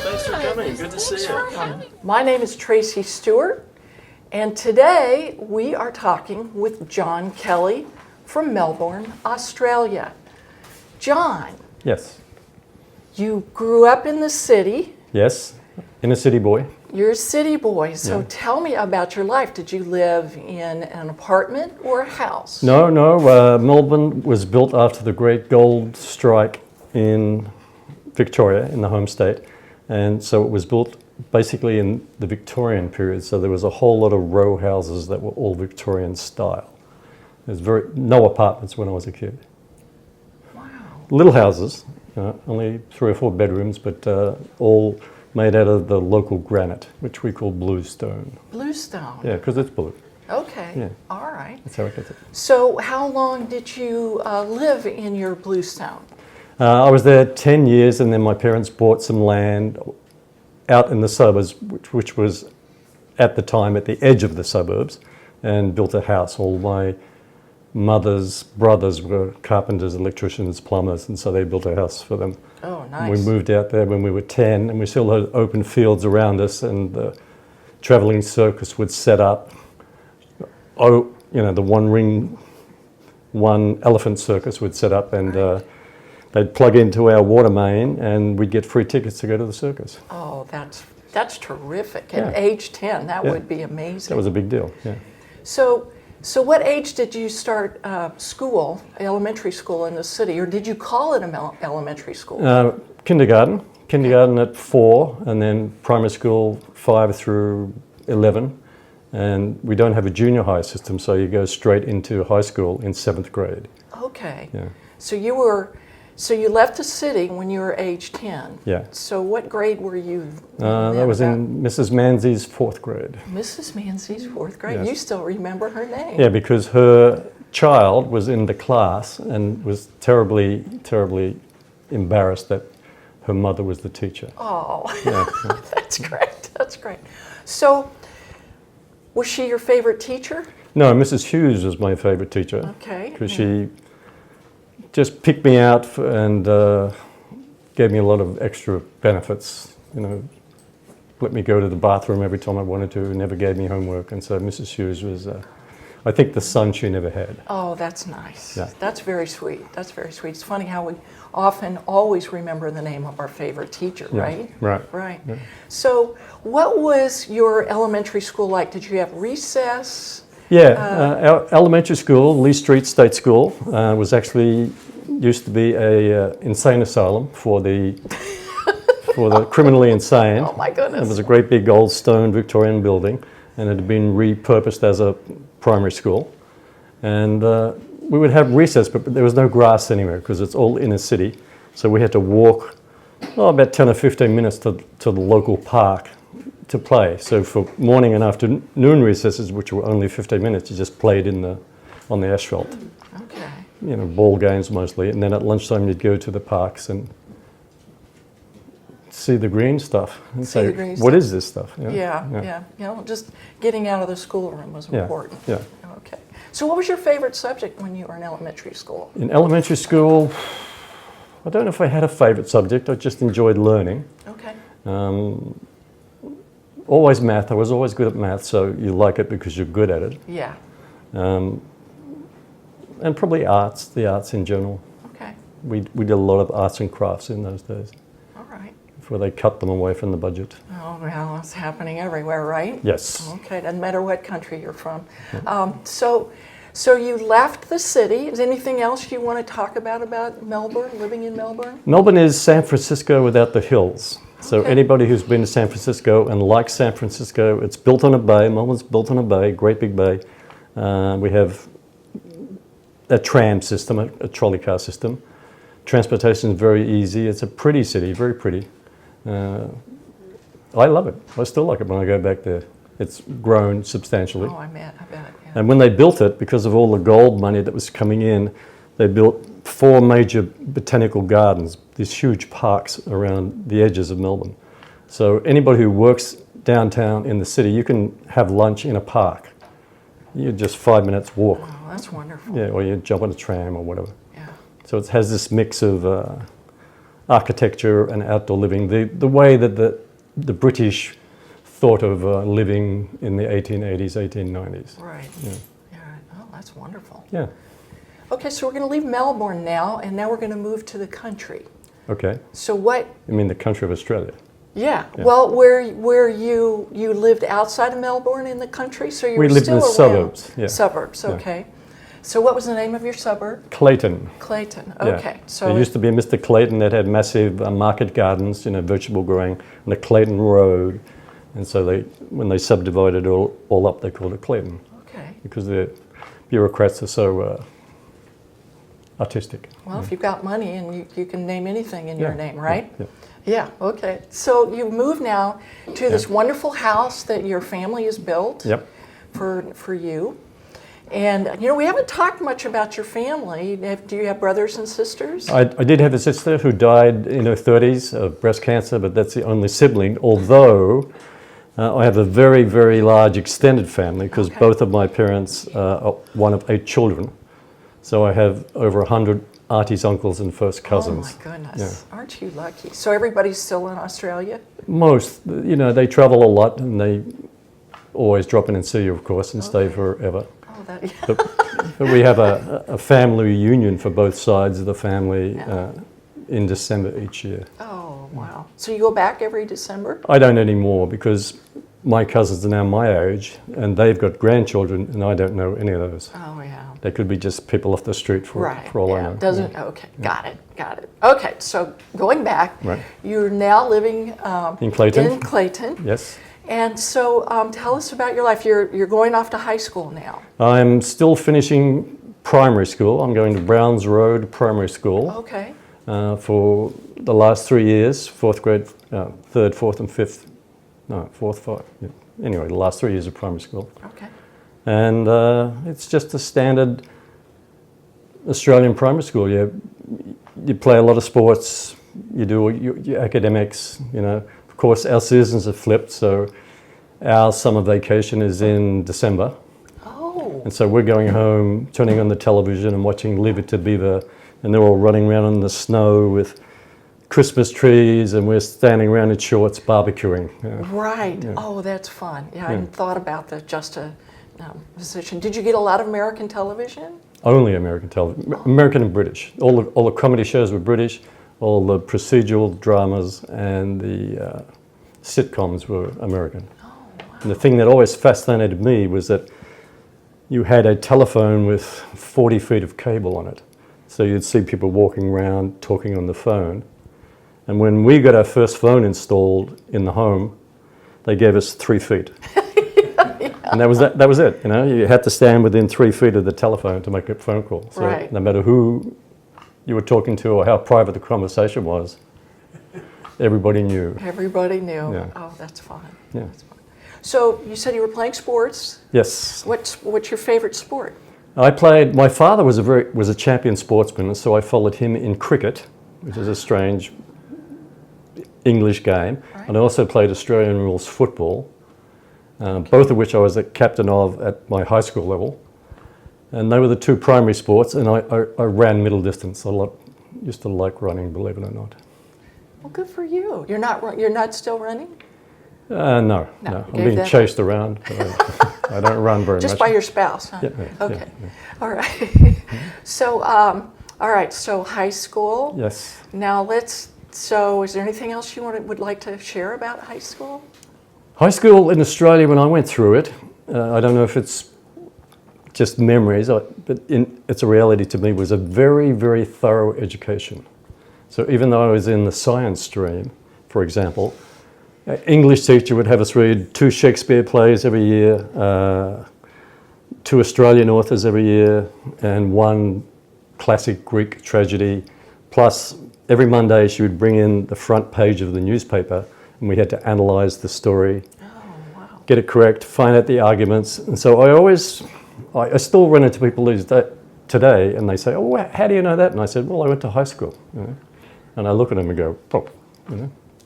Thanks for coming. Good to see you. My name is Tracy Stewart, and today we are talking with John Kelly from Melbourne, Australia. John, Yes. you grew up in the city. Yes. Inner city boy. You're a city boy, so Yeah. tell me about your life. Did you live in an apartment or a house? No. Melbourne was built after the Great Gold Strike in Victoria, in the home state. And so it was built basically in the Victorian period. So there was a whole lot of row houses that were all Victorian style. There's no apartments when I was a kid. Wow. Little houses, only 3 or 4 bedrooms, but all made out of the local granite, which we call bluestone. Bluestone. Yeah, because it's blue. Okay. Yeah. All right. That's how it gets it. So how long did you live in your bluestone? I was there 10 years, and then my parents bought some land out in the suburbs, which was at the time at the edge of the suburbs, and built a house. All my mother's brothers were carpenters, electricians, plumbers, and so they built a house for them. Oh, nice. We moved out there when we were 10, and we still had open fields around us, and the travelling circus would set up. Oh, the one elephant circus would set up, and they'd plug into our water main, and we'd get free tickets to go to the circus. Oh, that's terrific. At Yeah. age 10, that Yeah. would be amazing. That was a big deal, yeah. So what age did you start school, elementary school in the city, or did you call it elementary school? Kindergarten. Kindergarten at 4, and then primary school 5 through 11. And we don't have a junior high system, so you go straight into high school in 7th grade. Okay. Yeah. So you left the city when you were age 10. Yeah. So what grade were you That was in Mrs. Manzi's 4th grade. Mrs. Manzi's 4th grade. Yes. You still remember her name? Yeah, because her child was in the class and was terribly, terribly embarrassed that her mother was the teacher. Oh, Yeah. that's great. That's great. So was she your favorite teacher? No, Mrs. Hughes was my favourite teacher. Okay. Because she just picked me out and gave me a lot of extra benefits. Let me go to the bathroom every time I wanted to, never gave me homework. And so Mrs. Hughes was, I think, the son she never had. Oh, that's nice. Yeah. That's very sweet. That's very sweet. It's funny how we often always remember the name of our favorite teacher, Yeah, right? right. Right. Yeah. So what was your elementary school like? Did you have recess? Yeah, our elementary school, Lee Street State School, was actually used to be a insane asylum for the criminally insane. Oh my goodness. It was a great big old stone Victorian building, and it had been repurposed as a primary school. And we would have recess, but there was no grass anywhere because it's all inner city. So we had to walk about 10 or 15 minutes to the local park to play. So for morning and afternoon recesses, which were only 15 minutes, you just played on the asphalt. Okay. Ball games mostly. And then at lunchtime you'd go to the parks and see the green stuff and See say, the green what stuff. is this stuff? Yeah. Just getting out of the schoolroom was Yeah, important. yeah. Okay. So what was your favorite subject when you were in elementary school? In elementary school, I don't know if I had a favorite subject. I just enjoyed learning. Okay. Always math. I was always good at math, so you like it because you're good at it. Yeah. And probably the arts in general. Okay. We did a lot of arts and crafts in those days, All right. before they cut them away from the budget. Oh, well, it's happening everywhere, right? Yes. Okay, doesn't matter what country you're from. So you left the city. Is anything else you want to talk about Melbourne, living in Melbourne? Melbourne is San Francisco without the hills. So Okay. anybody who's been to San Francisco and likes San Francisco, it's built on a bay. Melbourne's built on a bay, great big bay. We have a tram system, a trolley car system. Transportation is very easy. It's a pretty city, very pretty. I love it. I still like it when I go back there. It's grown substantially. Oh, I bet, yeah. And when they built it, because of all the gold money that was coming in, they built 4 major botanical gardens, these huge parks around the edges of Melbourne. So anybody who works downtown in the city, you can have lunch in a park. You're just 5 minutes walk. Oh, that's wonderful. Yeah, or you jump on a tram or whatever. Yeah. So it has this mix of architecture and outdoor living, the way that the British thought of living in the 1880s, 1890s. Right. Yeah. Yeah. Oh, that's wonderful. Yeah. Okay, so we're going to leave Melbourne now, and now we're going to move to the country. Okay. So what? I mean the country of Australia. Yeah. Yeah. Well, where you lived outside of Melbourne in the country, so you We were lived still in the around. suburbs. Yeah. Suburbs. Yeah. Okay. So what was the name of your suburb? Clayton. Clayton. Yeah. Okay. So There used to be a Mr. Clayton that had massive market gardens, vegetable growing, on the Clayton Road. And so when they subdivided it all up, they called it Clayton okay. because the bureaucrats are so artistic. Well, if you've got money and you can name anything in your name, right? Yeah. Yeah. Okay. So you've moved now to this wonderful house that your family has built. Yep. For you. And, we haven't talked much about your family. Do you have brothers and sisters? I did have a sister who died in her 30s of breast cancer, but that's the only sibling, although I have a very, very large extended family because Okay. both of my parents are one of 8 children. So I have over 100 aunties, uncles, and first cousins. Oh, my goodness. Aren't you lucky? So everybody's still in Australia? Most, they travel a lot and they always drop in and see you, of course, and stay forever. Oh, that, yeah. But we have a family reunion for both sides of the family in December each year. Oh, wow. So you go back every December? I don't anymore because my cousins are now my age and they've got grandchildren and I don't know any of those. Oh, yeah. They could be just people off the street for all I know. Doesn't, okay, got it. Okay, so going back, Right. you're now living In Clayton? in Clayton. Yes. And so tell us about your life. You're going off to high school now. I'm still finishing primary school. I'm going to Browns Road Primary School Okay. for the last 3 years, 4th grade, 3rd, 4th and 5th. No, 4th, 5th. Yeah. Anyway, the last 3 years of primary school. Okay. And it's just a standard Australian primary school. You play a lot of sports, you do your academics, Of course, our seasons have flipped, so our summer vacation is in December. Oh. And so we're going home, turning on the television and watching Leave It to Beaver, and they're all running around in the snow with Christmas trees, and we're standing around in shorts barbecuing. Right. Yeah. Oh, that's fun. Yeah, I hadn't thought about the position. Did you get a lot of American television? Only American television, American and British. All the comedy shows were British, all the procedural dramas and the sitcoms were American. Oh, wow. And the thing that always fascinated me was that you had a telephone with 40 feet of cable on it. So you'd see people walking around talking on the phone. And when we got our first phone installed in the home, they gave us 3 feet. And that was it. You had to stand within 3 feet of the telephone to make a phone call. So Right. no matter who you were talking to or how private the conversation was, everybody knew. Everybody knew. Yeah. Oh, that's fun. Yeah. That's fun. So you said you were playing sports. Yes. What's your favorite sport? My father was a champion sportsman, so I followed him in cricket, which is a strange English game. Right. And I also played Australian rules football, both of which I was a captain of at my high school level. And they were the 2 primary sports, and I ran middle distance. Used to like running, believe it or not. Well, good for you. You're not still running? No. You I'm gave being that chased around. I don't run very Just much. by your spouse, huh? Yeah, Okay. yeah. All right. So, all right. So high school. Yes. Now So, is there anything else you would like to share about high school? High school in Australia, when I went through it, I don't know if it's just memories, but it's a reality to me, was a very, very thorough education. So even though I was in the science stream, for example, English teacher would have us read 2 Shakespeare plays every year, 2 Australian authors every year, and 1 classic Greek tragedy. Plus, every Monday she would bring in the front page of the newspaper, and we had to analyse the story, get it correct, find out the arguments. And so I still run into people today, and they say, "Oh, how do you know that?" And I said, "Well, I went to high school." And I look at them and go, "Oh,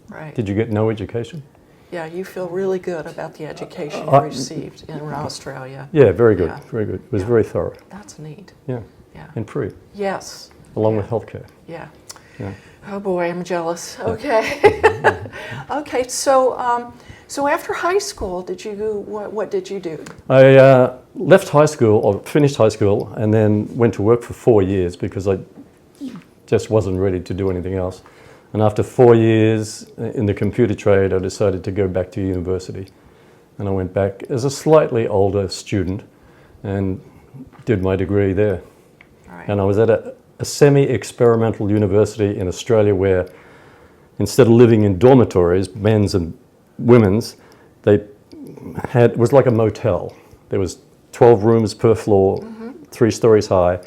Right. did you get no education?" Yeah, you feel really good about the education you received in Australia. Yeah, very good, Yeah. very good. It was very thorough. That's neat. Yeah, Yeah. and free, Yes. along with healthcare. Yeah. Yeah. Oh boy, I'm jealous. Okay. Okay, so after high school, what did you do? I left high school, or finished high school, and then went to work for 4 years because I just wasn't ready to do anything else. And after 4 years in the computer trade, I decided to go back to university. And I went back as a slightly older student and did my degree there. All right. And I was at a semi-experimental university in Australia where instead of living in dormitories, men's and women's, it was like a motel. There was 12 rooms per floor, 3 stories high,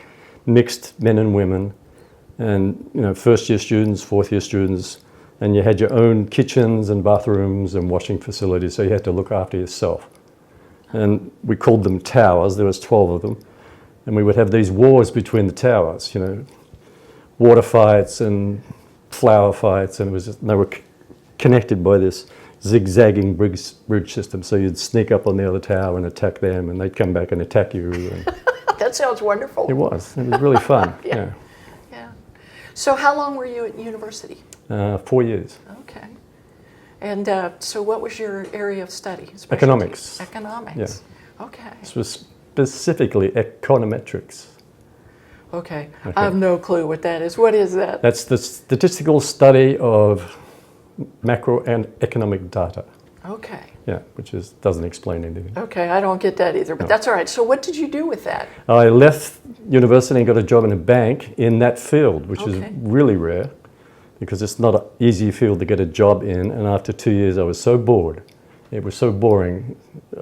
mixed men and women, and first year students, fourth year students, and you had your own kitchens and bathrooms and washing facilities, so you had to look after yourself. And we called them towers. There was 12 of them, and we would have these wars between the towers, water fights and flower fights, and they were connected by this zigzagging bridge system. So you'd sneak up on the other tower and attack them, and they'd come back and attack you. And That sounds wonderful. it was really fun. Yeah. Yeah. So how long were you at university? 4 years. Okay. And so what was your area of study? Specialty? Economics. Economics. Yeah. Okay. This was specifically econometrics. Okay. I have no clue what that is. What is that? That's the statistical study of macro and economic data. Okay. Yeah, which doesn't explain anything. Okay, I don't get that either, but that's all right. So what did you do with that? I left university and got a job in a bank in that field, which is Okay. really rare because it's not an easy field to get a job in. And after 2 years, I was so bored. It was so boring.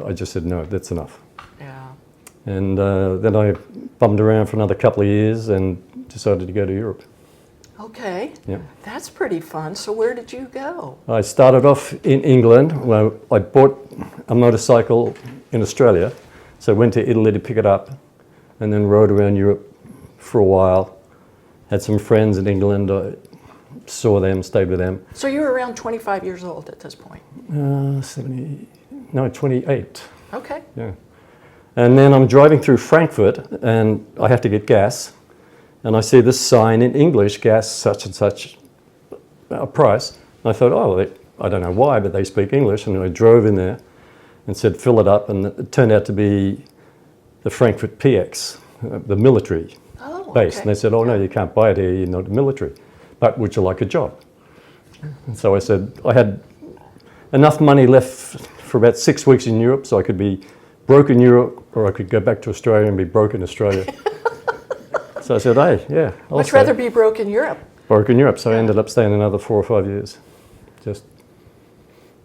I just said, no, that's enough. Yeah. And then I bummed around for another couple of years and decided to go to Europe. Okay. Yeah. That's pretty fun. So where did you go? I started off in England. Where I bought a motorcycle in Australia, so I went to Italy to pick it up, and then rode around Europe for a while. Had some friends in England. I saw them, stayed with them. So you were around 25 years old at this point. 28. Okay. Yeah. And then I'm driving through Frankfurt, and I have to get gas. And I see this sign in English, gas such and such a price. And I thought, I don't know why, but they speak English. And I drove in there and said, fill it up. And it turned out to be the Frankfurt PX, the military base. Okay. And they said, no, you can't buy it here, you're not military. But would you like a job? And so I said, I had enough money left for about 6 weeks in Europe, so I could be broke in Europe, or I could go back to Australia and be broke in Australia. So I said, hey, yeah, I'll Much stay. rather be broke in Europe. Broke in Europe, so I ended up staying another 4 or 5 years, just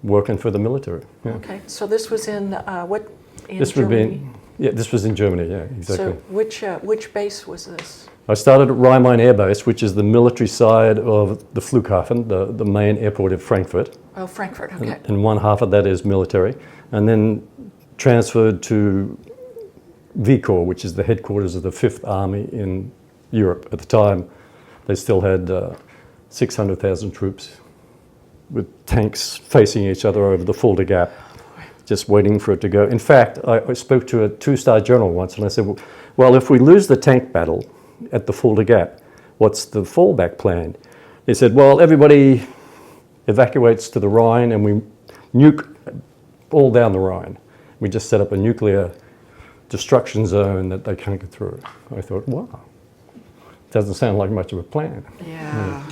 working for the military. Yeah. Okay. So this was in what? In This would Germany? be, this was in Germany, yeah, exactly. So which base was this? I started at Rhein Air Base, which is the military side of the Flughafen, the main airport of Frankfurt. Oh, Frankfurt. Okay. And one half of that is military. And then transferred to VCOR, which is the headquarters of the 5th Army in Europe. At the time, they still had 600,000 troops with tanks facing each other over the Fulda Gap, just waiting for it to go. In fact, I spoke to a 2-star general once, and I said, well, if we lose the tank battle at the Fulda Gap, what's the fallback plan? He said, well, everybody evacuates to the Rhine, and we nuke all down the Rhine. We just set up a nuclear destruction zone that they can't get through. I thought, wow, doesn't sound like much of a plan. Yeah.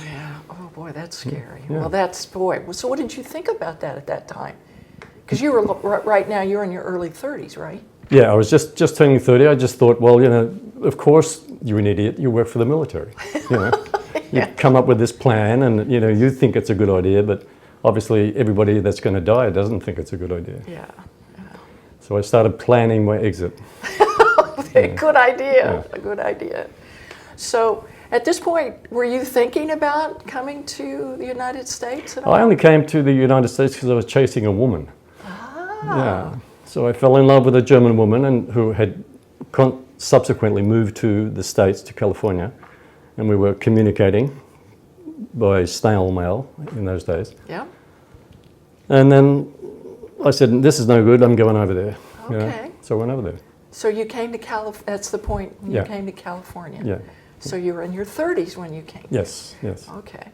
Oh boy, that's scary. Yeah. Well, so what did you think about that at that time? Because you were right now, you're in your early 30s, right? Yeah, I was just turning 30. I just thought, well, of course you're an idiot. You work for the military. You come up with this plan, and you think it's a good idea, but obviously everybody that's going to die doesn't think it's a good idea. Yeah. So I started planning my exit. Good idea. Yeah. A good idea. So at this point, were you thinking about coming to the United States at all? I only came to the United States because I was chasing a woman. Ah. Yeah. So I fell in love with a German woman and who had subsequently moved to the States, to California, and we were communicating by snail mail in those days. Yeah. And then I said, this is no good, I'm going over there. Okay. So I went over there. So you came to that's the point when you came to California. Yeah. So you were in your 30s when you came. Yes, yes. Okay.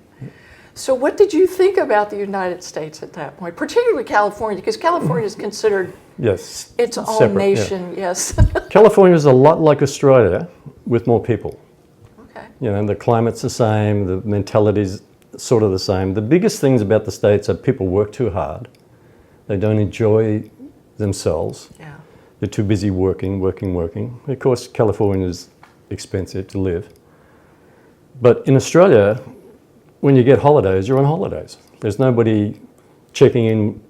So what did you think about the United States at that point, particularly California, because California is considered Yes. its own separate, yeah. nation, yes. California is a lot like Australia with more people. Okay. You know, the climate's the same, the mentality's sort of the same. The biggest things about the States are people work too hard. They don't enjoy themselves. Yeah. They're too busy working. Of course, California is expensive to live. But in Australia, when you get holidays, you're on holidays. There's nobody checking in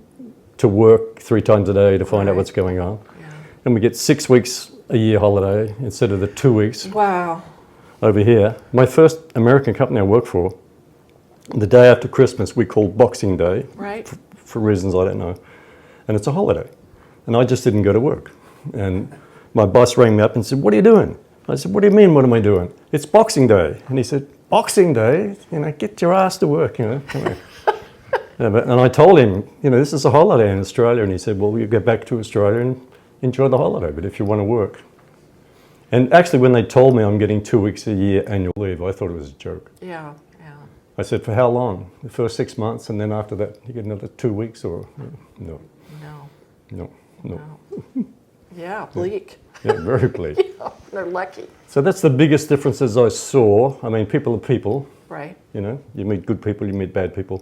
to work 3 times a day to find out Right. what's going on. Yeah. And we get 6 weeks a year holiday instead of the 2 weeks Wow. over here. My first American company I worked for, the day after Christmas, we called Boxing Day, Right. for reasons I don't know. And it's a holiday. And I just didn't go to work. And my boss rang me up and said, "What are you doing?" I said, "What do you mean, what am I doing?" "It's Boxing Day." And he said, "Boxing Day? You know, get your ass to work, you know." And I told him, you know, this is a holiday in Australia. And he said, "Well, you go back to Australia and enjoy the holiday, but if you want to work." And actually, when they told me I'm getting 2 weeks a year annual leave, I thought it was a joke. Yeah, yeah. I said, "For how long?" "The first 6 months, and then after that, you get another 2 weeks," or no, No, no. no. Yeah, bleak. Yeah, very bleak. Yeah, they're lucky. So that's the biggest differences I saw. I mean, people are people, Right. you know. You meet good people, you meet bad people.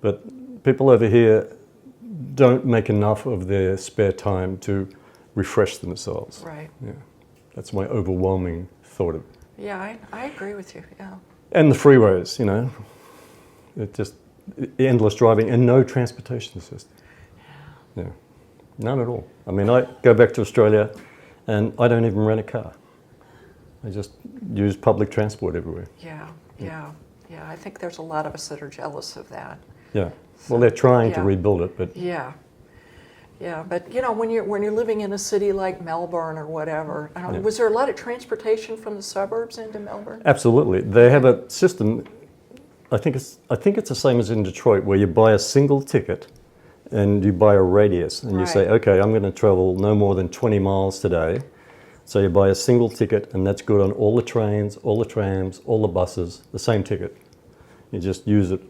But people over here don't make enough of their spare time to refresh themselves. Right. Yeah, that's my overwhelming thought of it. Yeah, I agree with you. Yeah. And the freeways, you know, it just endless driving and no transportation system. Yeah, none at all. I mean, I go back to Australia and I don't even rent a car. I just use public transport everywhere. Yeah, yeah, yeah. I think there's a lot of us that are jealous of that. Yeah. Well, they're trying to Yeah. rebuild it, but Yeah, yeah. But you know, when you're living in a city like Melbourne or whatever, I don't know, Yeah. was there a lot of transportation from the suburbs into Melbourne? absolutely. They have a system, I think it's the same as in Detroit, where you buy a single ticket and you buy a radius and you say, Right. okay, I'm going to travel no more than 20 miles today. So you buy a single ticket and that's good on all the trains, all the trams, all the buses, the same ticket. You just use it,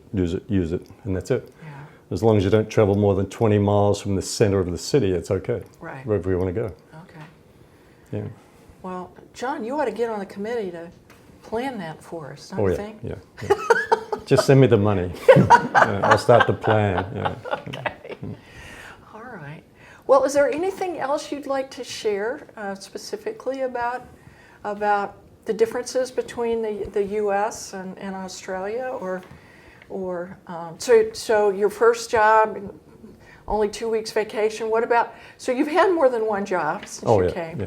and that's it. Yeah, As long as you don't travel more than 20 miles from the center of the city, it's okay. right. Wherever you want to go. Okay. Yeah. Well, John, you ought to get on the committee to plan that for us, don't Oh, you yeah. think? Yeah. Yeah. Just send me the money. Yeah, I'll start the plan. Yeah. All right. Well, is there anything else you'd like to share specifically about the differences between the U.S. and Australia, or so your first job, only 2 weeks vacation. What about? So you've had more than one job since Oh, you yeah. came. Yeah.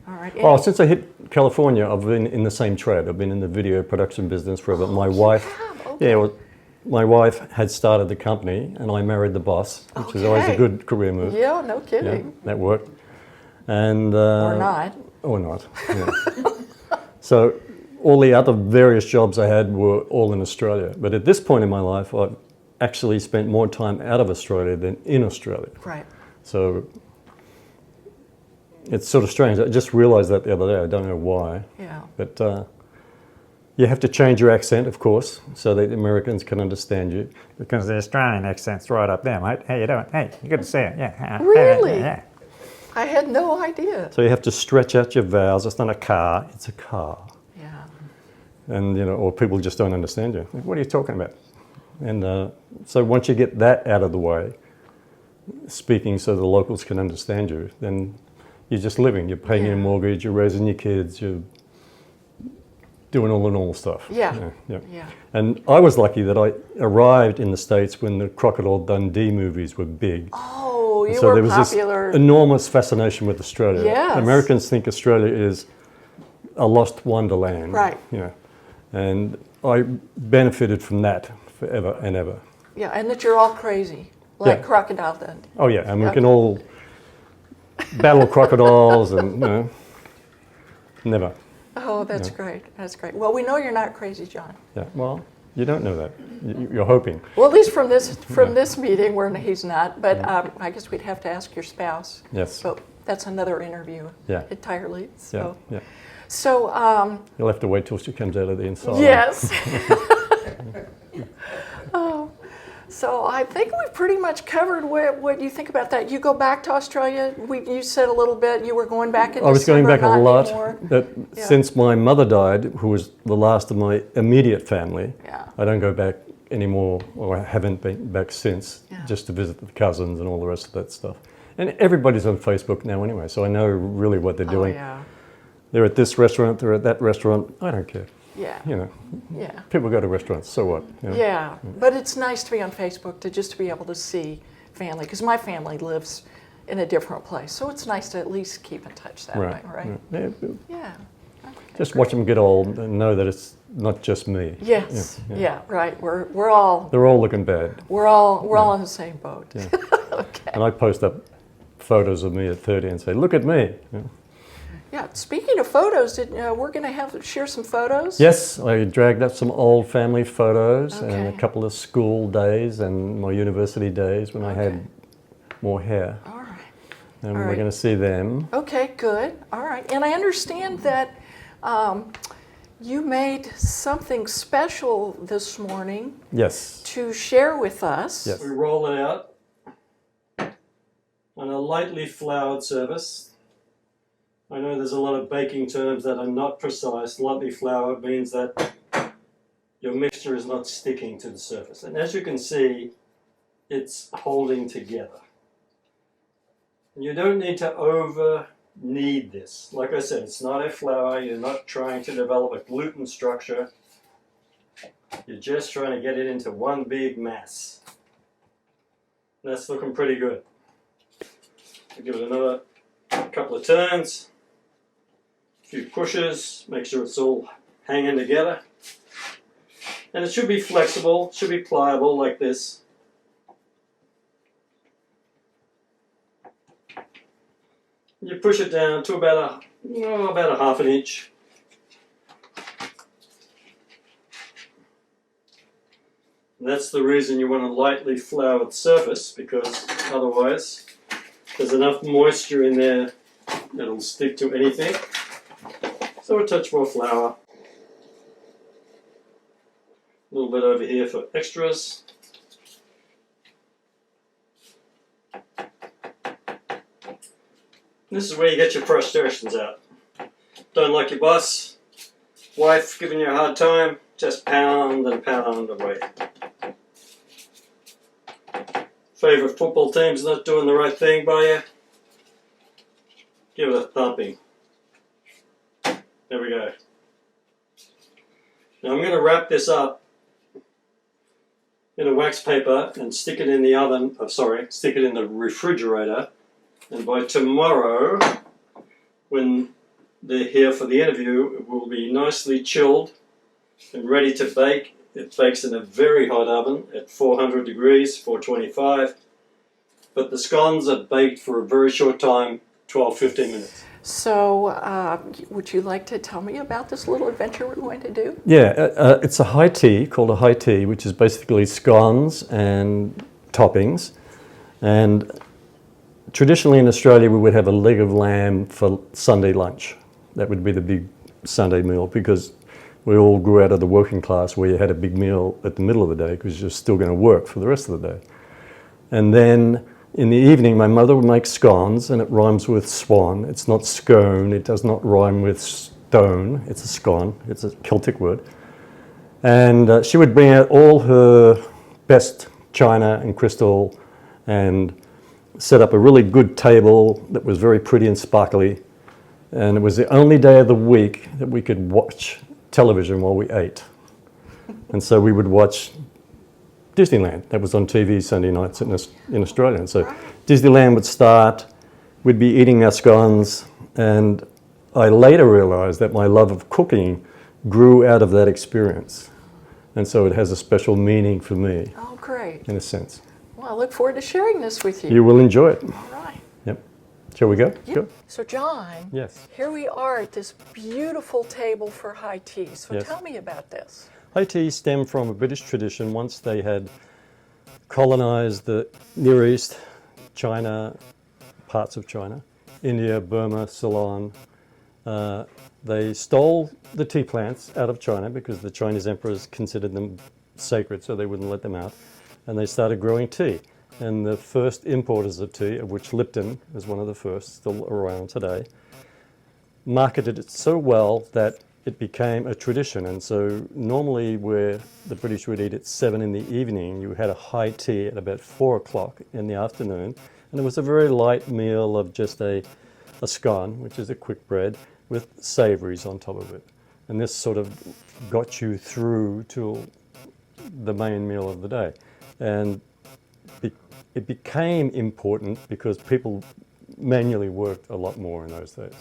All right. Well, since I hit California, I've been in the same trade. I've been in the video production business forever. My wife, Okay. yeah, well, my wife had started the company, and I married the boss, which is always a Okay. good career move. Yeah, no Yeah, kidding. that worked. And Or not. Or not. Yeah. So all the other various jobs I had were all in Australia. But at this point in my life, I've actually spent more time out of Australia than in Australia. Right. So it's sort of strange. I just realized that the other day. I don't know why. Yeah. But you have to change your accent, of course, so that the Americans can understand you. Because the Australian accent's right up there, mate. How you doing? Hey, you good to see you. Yeah. Really? Yeah. I had no idea. So you have to stretch out your vowels. It's not a car, it's a car. Yeah. And, you know, or people just don't understand you. Like, what are you talking about? And so once you get that out of the way, speaking so the locals can understand you, then you're just living. You're paying your Yeah. mortgage, you're raising your kids, you're doing all the normal stuff. Yeah. Yeah. Yeah. And I was lucky that I arrived in the States when the Crocodile Dundee movies were big. Oh, you So were there was popular. this enormous fascination with Australia. Yes. Americans think Australia is a lost wonderland. Right. You know, and I benefited from that forever and ever. Yeah, and that you're all crazy, like Yeah. Crocodile Dundee. Oh yeah, and we Yep. can all battle crocodiles and, you know, never. Oh, that's great. That's great. Well, we know you're not crazy, John. Yeah, well, you don't know that. You're hoping. Well, at least from this meeting, where he's not. But I guess we'd have to ask your spouse. Yes. But that's another interview Yeah. entirely. So, Yeah, yeah. So, You'll have to wait till she comes out of the inside. yes. Oh, so I think we've pretty much covered what you think about that. You go back to Australia. You said a little bit. You were going back in I was going December, back a not lot. anymore. Yeah. Since my mother died, who was the last of my immediate family, Yeah. I don't go back anymore, or I haven't been back since, Yeah. just to visit the cousins and all the rest of that stuff. And everybody's on Facebook now anyway, so I know really what they're doing. Oh, yeah. They're at this restaurant, they're at that restaurant. I don't care. Yeah. You know, Yeah. people go to restaurants, so what? You know? Yeah, but it's nice to be on Facebook to just be able to see family, because my family lives in a different place, so it's nice to at least keep in touch that way, right? Yeah. Yeah. Just watch them get old and know that it's not just me. Yes. Yeah, Yeah. yeah. Right. We're all They're all looking bad. we're all in the same boat. Yeah. Okay. And I post up photos of me at 30 and say, look at me. Yeah. Yeah. Speaking of photos, we're going to share some photos. Yes, I dragged up some old family photos and a Okay. couple of school days and my university days when I Okay. had more hair. All right. And All we're right. going to see them. Okay. Good. All right. And I understand that you made something special this morning Yes. to share with us. Yes. We roll it out on a lightly floured surface. I know there's a lot of baking terms that are not precise. Lightly floured means that your mixture is not sticking to the surface. And as you can see, it's holding together. You don't need to over knead this. Like I said, it's not a flour. You're not trying to develop a gluten structure. You're just trying to get it into one big mass. That's looking pretty good. I'll give it another couple of turns, a few pushes, make sure it's all hanging together. And it should be flexible, should be pliable like this. You push it down to about a half an inch. And that's the reason you want a lightly floured surface, because otherwise there's enough moisture in there that it'll stick to anything. So a touch more flour. A little bit over here for extras. This is where you get your frustrations out. Don't like your boss, wife giving you a hard time, just pound and pound away. Favourite football team's not doing the right thing by you, give it a thumping. There we go. Now I'm going to wrap this up in a wax paper and stick it in the oven, stick it in the refrigerator. And by tomorrow, when they're here for the interview, it will be nicely chilled and ready to bake. It bakes in a very hot oven at 400 degrees, 425. But the scones are baked for a very short time, 12-15 minutes. So, would you like to tell me about this little adventure we're going to do? Yeah, it's a high tea, called a high tea, which is basically scones and toppings. And traditionally in Australia, we would have a leg of lamb for Sunday lunch. That would be the big Sunday meal, because we all grew out of the working class where you had a big meal at the middle of the day because you're still going to work for the rest of the day. And then in the evening, my mother would make scones, and it rhymes with swan. It's not scone. It does not rhyme with stone. It's a scone. It's a Celtic word. And she would bring out all her best china and crystal and set up a really good table that was very pretty and sparkly. And it was the only day of the week that we could watch television while we ate. And so we would watch Disneyland. That was on TV Sunday nights in Australia. And so Disneyland would start, we'd be eating our scones, and I later realized that my love of cooking grew out of that experience. And so it has a special meaning for me, Oh, great. in a sense. Well, I look forward to sharing this with you. You will enjoy it. All right. Yep. Shall we go? Yep. Go. So, John, Yes. here we are at this beautiful table for high tea. So Yes. tell me about this. High tea stemmed from a British tradition once they had colonized the Near East, China, parts of China, India, Burma, Ceylon, They stole the tea plants out of China because the Chinese emperors considered them sacred, so they wouldn't let them out. And they started growing tea. And the first importers of tea, of which Lipton is one of the first, still around today, marketed it so well that it became a tradition. And so normally where the British would eat at 7 in the evening, you had a high tea at about 4 o'clock in the afternoon. And it was a very light meal of just a scone, which is a quick bread, with savouries on top of it. And this sort of got you through to the main meal of the day. And it became important because people manually worked a lot more in those days.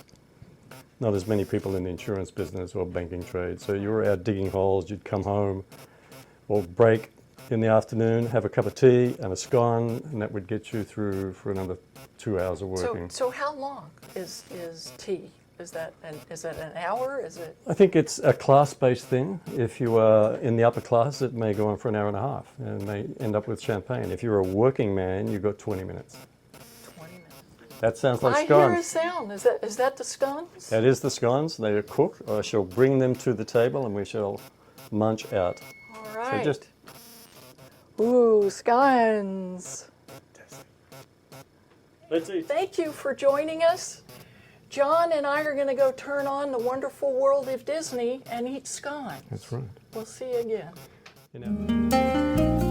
Not as many people in the insurance business or banking trade. So you were out digging holes, you'd come home or break in the afternoon, have a cup of tea and a scone, and that would get you through for another 2 hours of working. So how long is tea? Is that an hour? Is it? I think it's a class-based thing. If you are in the upper class, it may go on for an hour and a half and may end up with champagne. If you're a working man, you've got 20 minutes. 20 minutes. That sounds like I scones. hear a sound. Is that the scones? That is the scones. They are cooked. I shall bring them to the table and we shall munch out. All right. So just Ooh, scones. let's eat. Thank you for joining us. John and I are going to go turn on the wonderful world of Disney and eat scones. That's right. We'll see you again. You know.